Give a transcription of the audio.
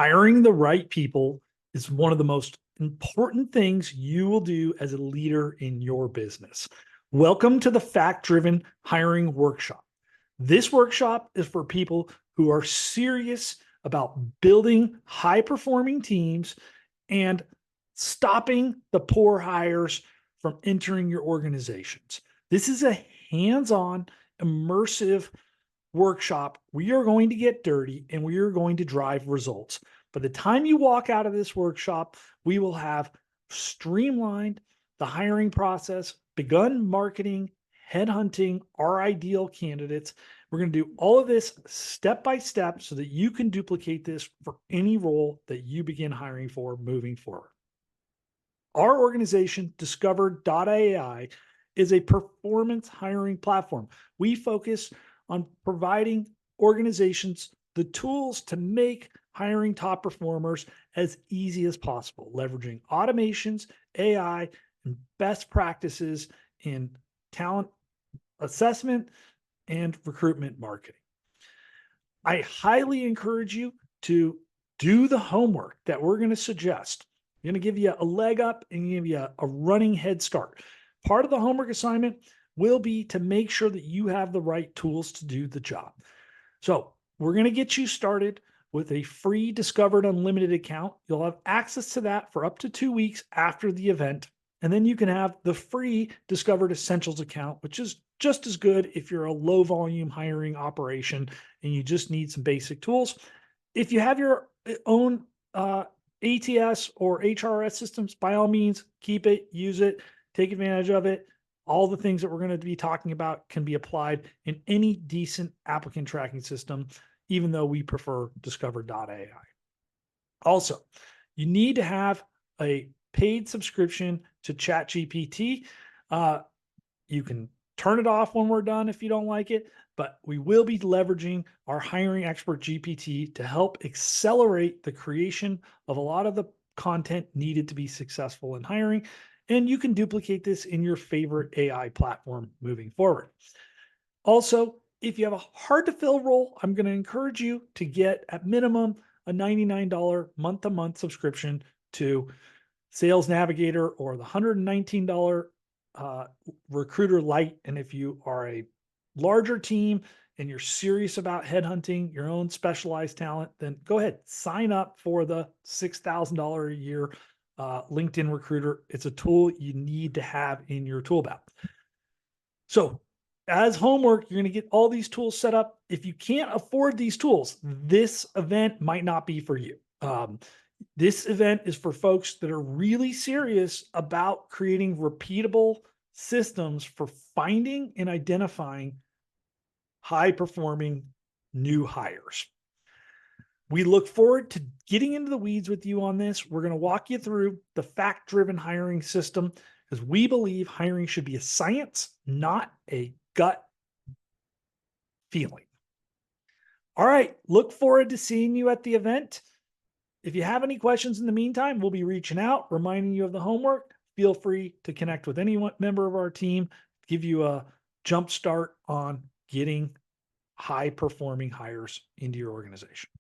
Hiring the right people is one of the most important things you will do as a leader in your business. Welcome to the Fact-Driven Hiring Workshop. This workshop is for people who are serious about building high-performing teams and stopping the poor hires from entering your organizations. This is a hands-on, immersive workshop. We are going to get dirty and we are going to drive results. By the time you walk out of this workshop, we will have streamlined the hiring process, begun marketing, headhunting our ideal candidates. We're going to do all of this step by step so that you can duplicate this for any role that you begin hiring for moving forward. Our organization, Discover.ai, is a performance hiring platform. We focus on providing organizations the tools to make hiring top performers as easy as possible, leveraging automations, AI, and best practices in talent assessment and recruitment marketing. I highly encourage you to do the homework that we're going to suggest. I'm going to give you a leg up and give you a running head start. Part of the homework assignment will be to make sure that you have the right tools to do the job. So we're going to get you started with a free Discovered Unlimited account. You'll have access to that for up to 2 weeks after the event. And then you can have the free Discovered Essentials account, which is just as good if you're a low volume hiring operation and you just need some basic tools. If you have your own ATS or HRS systems, by all means, keep it, use it, take advantage of it. All the things that we're going to be talking about can be applied in any decent applicant tracking system, even though we prefer Discover.ai. Also, you need to have a paid subscription to ChatGPT. You can turn it off when we're done if you don't like it, but we will be leveraging our hiring expert GPT to help accelerate the creation of a lot of the content needed to be successful in hiring. And you can duplicate this in your favorite AI platform moving forward. Also, if you have a hard to fill role, I'm going to encourage you to get at minimum a $99 month-to-month subscription to Sales Navigator or the $119 Recruiter Lite. And if you are a larger team and you're serious about headhunting your own specialized talent, then go ahead, sign up for the $6,000 a year LinkedIn Recruiter. It's a tool you need to have in your tool belt. So as homework, you're going to get all these tools set up. If you can't afford these tools, this event might not be for you. This event is for folks that are really serious about creating repeatable systems for finding and identifying high-performing new hires. We look forward to getting into the weeds with you on this. We're going to walk you through the fact-driven hiring system because we believe hiring should be a science, not a gut feeling. All right, look forward to seeing you at the event. If you have any questions in the meantime, we'll be reaching out, reminding you of the homework. Feel free to connect with any member of our team, give you a jump start on getting high-performing hires into your organization.